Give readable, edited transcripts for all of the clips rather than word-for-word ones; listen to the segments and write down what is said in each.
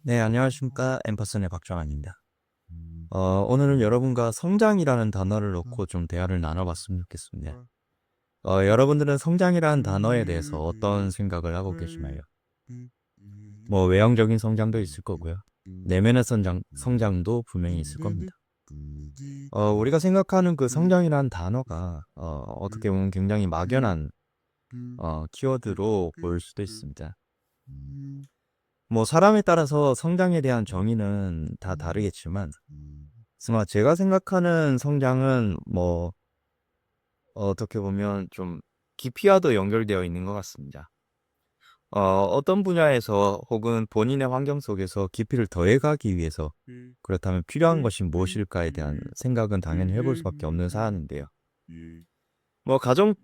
네, 안녕하십니까. 엠퍼슨의 박정환입니다. 오늘은 여러분과 성장이라는 단어를 놓고 좀 대화를 나눠봤으면 좋겠습니다. 여러분들은 성장이라는 단어에 대해서 어떤 생각을 하고 계시나요? 뭐, 외형적인 성장도 있을 거고요. 내면의 성장도 분명히 있을 겁니다. 우리가 생각하는 그 성장이라는 단어가, 어떻게 보면 굉장히 막연한, 키워드로 보일 수도 있습니다. 뭐, 사람에 따라서 성장에 대한 정의는 다 다르겠지만, 제가 생각하는 성장은 뭐 어떻게 보면 좀 깊이와도 연결되어 있는 것 같습니다. 어떤 분야에서 혹은 본인의 환경 속에서 깊이를 더해가기 위해서 그렇다면 필요한 것이 무엇일까에 대한 생각은 당연히 해볼 수밖에 없는 사안인데요. 뭐 가장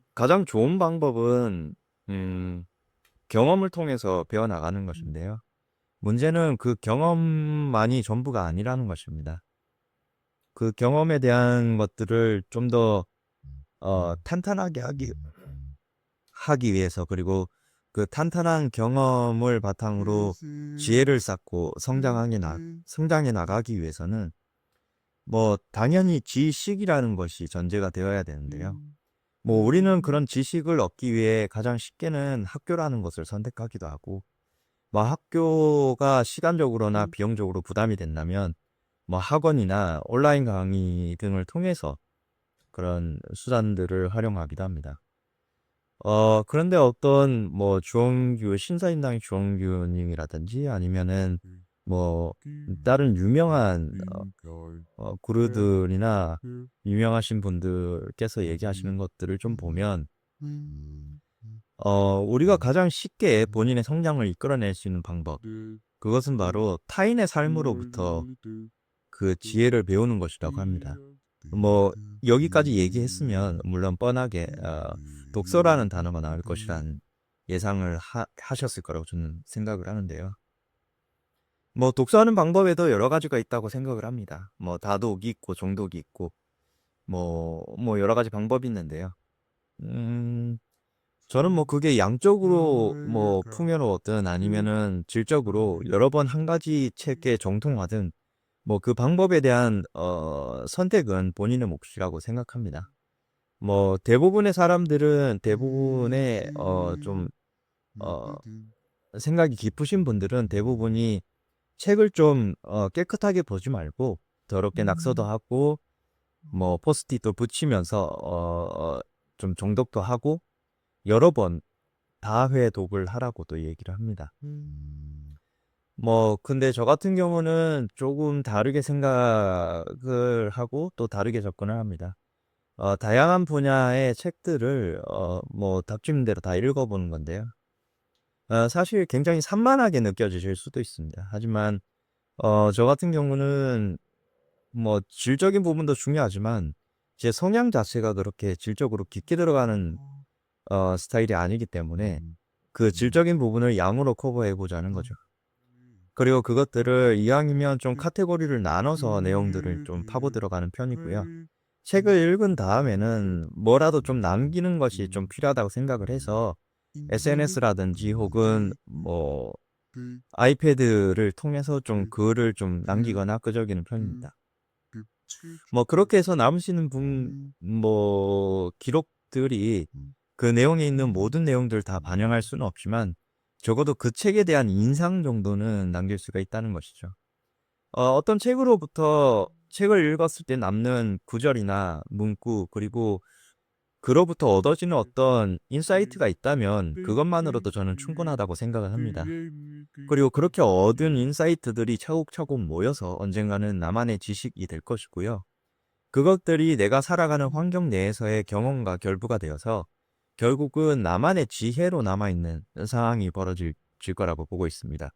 좋은 방법은 경험을 통해서 배워나가는 것인데요. 문제는 그 경험만이 전부가 아니라는 것입니다. 그 경험에 대한 것들을 좀 더 탄탄하게 하기 위해서, 그리고 그 탄탄한 경험을 바탕으로 지혜를 쌓고 성장해 나가기 위해서는 뭐 당연히 지식이라는 것이 전제가 되어야 되는데요. 뭐 우리는 그런 지식을 얻기 위해 가장 쉽게는 학교라는 것을 선택하기도 하고, 뭐 학교가 시간적으로나 비용적으로 부담이 된다면 뭐 학원이나 온라인 강의 등을 통해서 그런 수단들을 활용하기도 합니다. 그런데 어떤 뭐 신사임당 주홍규 님이라든지 아니면은 뭐 다른 유명한 구루들이나 유명하신 분들께서 얘기하시는 것들을 좀 보면 우리가 가장 쉽게 본인의 성장을 이끌어낼 수 있는 방법, 그것은 바로 타인의 삶으로부터 그 지혜를 배우는 것이라고 합니다. 뭐 여기까지 얘기했으면 물론 뻔하게 독서라는 단어가 나올 것이란 예상을 하셨을 거라고 저는 생각을 하는데요. 뭐 독서하는 방법에도 여러 가지가 있다고 생각을 합니다. 뭐 다독이 있고 정독이 있고 뭐 여러 가지 방법이 있는데요. 음, 저는 뭐 그게 양적으로 뭐 풍요로웠든 아니면은 질적으로 여러 번 한 가지 책에 정통하든 뭐 그 방법에 대한 선택은 본인의 몫이라고 생각합니다. 뭐 대부분의 사람들은 대부분의 좀 어, 생각이 깊으신 분들은 대부분이 책을 좀 깨끗하게 보지 말고 더럽게 낙서도 하고 뭐 포스트잇도 붙이면서 좀 정독도 하고 여러 번 다회 독을 하라고도 얘기를 합니다. 뭐 근데 저 같은 경우는 조금 다르게 생각을 하고 또 다르게 접근을 합니다. 다양한 분야의 책들을 뭐 닥치는 대로 다 읽어보는 건데요. 사실 굉장히 산만하게 느껴지실 수도 있습니다. 하지만 저 같은 경우는 뭐 질적인 부분도 중요하지만 제 성향 자체가 그렇게 질적으로 깊게 들어가는 스타일이 아니기 때문에 그 질적인 부분을 양으로 커버해 보자는 거죠. 그리고 그것들을 이왕이면 좀 카테고리를 나눠서 내용들을 좀 파고 들어가는 편이고요. 책을 읽은 다음에는 뭐라도 좀 남기는 것이 좀 필요하다고 생각을 해서 SNS라든지 혹은 뭐 아이패드를 통해서 좀 글을 좀 남기거나 끄적이는 편입니다. 뭐 그렇게 해서 남으시는 뭐 기록들이 그 내용에 있는 모든 내용들 다 반영할 수는 없지만 적어도 그 책에 대한 인상 정도는 남길 수가 있다는 것이죠. 어떤 책으로부터 책을 읽었을 때 남는 구절이나 문구, 그리고 그로부터 얻어지는 어떤 인사이트가 있다면 그것만으로도 저는 충분하다고 생각을 합니다. 그리고 그렇게 얻은 인사이트들이 차곡차곡 모여서 언젠가는 나만의 지식이 될 것이고요. 그것들이 내가 살아가는 환경 내에서의 경험과 결부가 되어서 결국은 나만의 지혜로 남아있는 상황이 벌어질 거라고 보고 있습니다.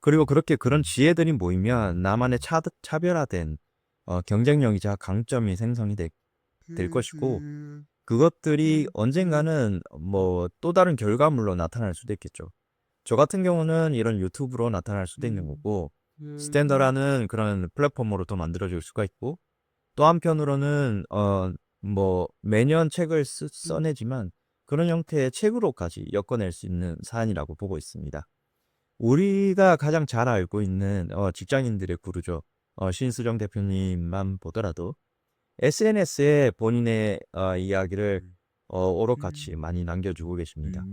그리고 그렇게 그런 지혜들이 모이면 나만의 차별화된 경쟁력이자 강점이 생성이 될 것이고, 그것들이 언젠가는 뭐 또 다른 결과물로 나타날 수도 있겠죠. 저 같은 경우는 이런 유튜브로 나타날 수도 있는 거고, 스탠더라는 그런 플랫폼으로 또 만들어질 수가 있고, 또 한편으로는 뭐 매년 책을 써내지만 그런 형태의 책으로까지 엮어낼 수 있는 사안이라고 보고 있습니다. 우리가 가장 잘 알고 있는 직장인들의 구루죠. 신수정 대표님만 보더라도 SNS에 본인의 이야기를 오롯같이 많이 남겨주고 계십니다.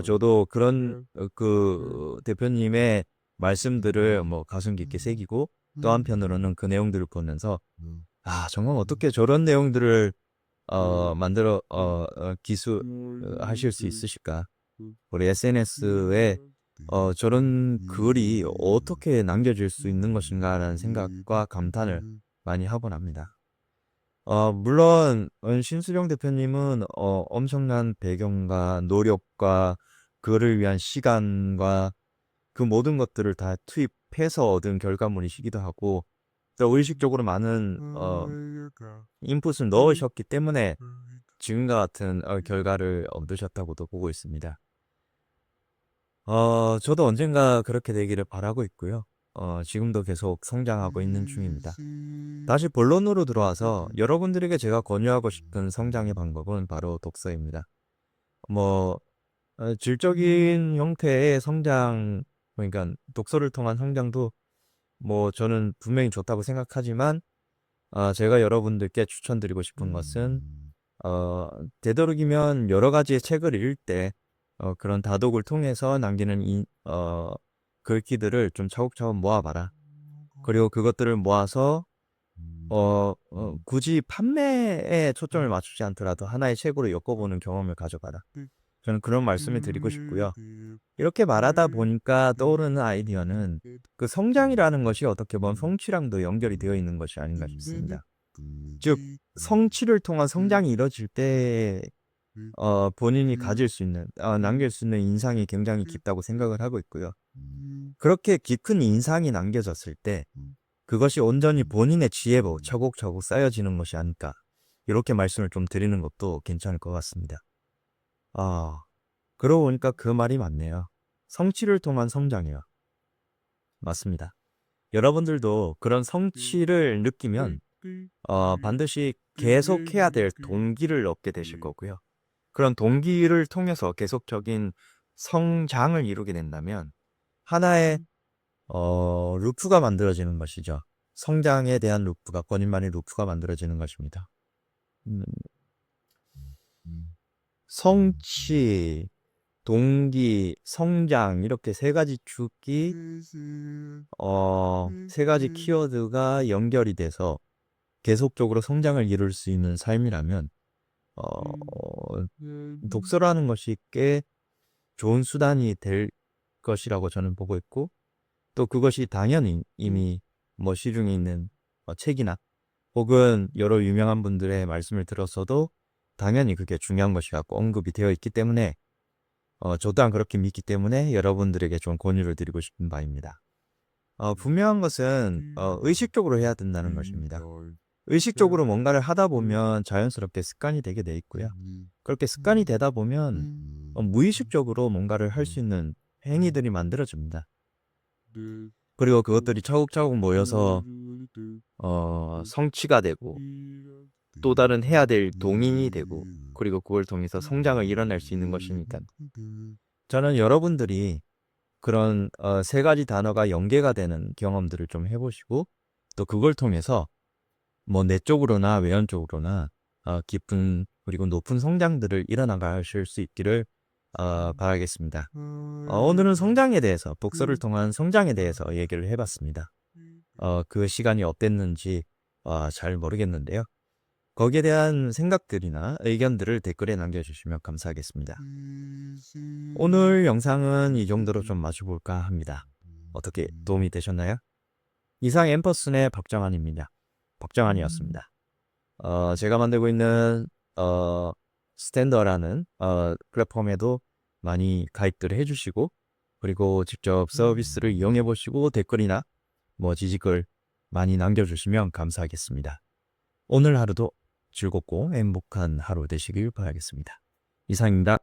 저도 그런 그 대표님의 말씀들을 뭐 가슴 깊게 새기고 또 한편으로는 그 내용들을 보면서 정말 어떻게 저런 내용들을 만들어 하실 수 있으실까? 우리 SNS에 저런 글이 어떻게 남겨질 수 있는 것인가라는 생각과 감탄을 많이 하곤 합니다. 물론 신수령 대표님은 엄청난 배경과 노력과 그를 위한 시간과 그 모든 것들을 다 투입해서 얻은 결과물이시기도 하고 또 의식적으로 많은 인풋을 넣으셨기 때문에 지금과 같은 결과를 얻으셨다고도 보고 있습니다. 저도 언젠가 그렇게 되기를 바라고 있고요. 지금도 계속 성장하고 있는 중입니다. 다시 본론으로 들어와서 여러분들에게 제가 권유하고 싶은 성장의 방법은 바로 독서입니다. 뭐 질적인 형태의 성장, 그러니까 독서를 통한 성장도 뭐 저는 분명히 좋다고 생각하지만 제가 여러분들께 추천드리고 싶은 것은 되도록이면 여러 가지의 책을 읽을 때 그런 다독을 통해서 남기는 글귀들을 좀 차곡차곡 모아봐라. 그리고 그것들을 모아서 굳이 판매에 초점을 맞추지 않더라도 하나의 책으로 엮어보는 경험을 가져봐라. 저는 그런 말씀을 드리고 싶고요. 이렇게 말하다 보니까 떠오르는 아이디어는 그 성장이라는 것이 어떻게 보면 성취랑도 연결이 되어 있는 것이 아닌가 싶습니다. 즉, 성취를 통한 성장이 이뤄질 때 본인이 가질 수 있는, 남길 수 있는 인상이 굉장히 깊다고 생각을 하고 있고요. 그렇게 깊은 인상이 남겨졌을 때 그것이 온전히 본인의 지혜로 차곡차곡 쌓여지는 것이 아닐까. 이렇게 말씀을 좀 드리는 것도 괜찮을 것 같습니다. 그러고 보니까 그 말이 맞네요. 성취를 통한 성장이요. 맞습니다. 여러분들도 그런 성취를 느끼면 반드시 계속해야 될 동기를 얻게 되실 거고요. 그런 동기를 통해서 계속적인 성장을 이루게 된다면 하나의 루프가 만들어지는 것이죠. 성장에 대한 루프가, 권인만의 루프가 만들어지는 것입니다. 성취, 동기, 성장 이렇게 세 가지 축이 세 가지 키워드가 연결이 돼서 계속적으로 성장을 이룰 수 있는 삶이라면 독서라는 것이 꽤 좋은 수단이 될 것이라고 저는 보고 있고 또 그것이 당연히 이미 뭐 시중에 있는 책이나 혹은 여러 유명한 분들의 말씀을 들었어도 당연히 그게 중요한 것이라고 언급이 되어 있기 때문에 저 또한 그렇게 믿기 때문에 여러분들에게 좀 권유를 드리고 싶은 바입니다. 분명한 것은 의식적으로 해야 된다는 것입니다. 의식적으로 뭔가를 하다 보면 자연스럽게 습관이 되게 돼 있고요. 그렇게 습관이 되다 보면 무의식적으로 뭔가를 할 수 있는 행위들이 만들어집니다. 그리고 그것들이 차곡차곡 모여서 성취가 되고 또 다른 해야 될 동인이 되고 그리고 그걸 통해서 성장을 일어날 수 있는 것이니까 저는 여러분들이 그런 세 가지 단어가 연계가 되는 경험들을 좀 해보시고 또 그걸 통해서 뭐 내적으로나 외연적으로나 깊은 그리고 높은 성장들을 일어나가실 수 있기를 바라겠습니다. 오늘은 성장에 대해서 독서를 통한 성장에 대해서 얘기를 해봤습니다. 그 시간이 어땠는지 잘 모르겠는데요. 거기에 대한 생각들이나 의견들을 댓글에 남겨주시면 감사하겠습니다. 오늘 영상은 이 정도로 좀 마쳐볼까 합니다. 어떻게 도움이 되셨나요? 이상 엠퍼슨의 박정환입니다. 박정환이었습니다. 제가 만들고 있는 스탠더라는 플랫폼에도 많이 가입들을 해주시고 그리고 직접 서비스를 이용해 보시고 댓글이나 뭐 지지글 많이 남겨주시면 감사하겠습니다. 오늘 하루도 즐겁고 행복한 하루 되시길 바라겠습니다. 이상입니다.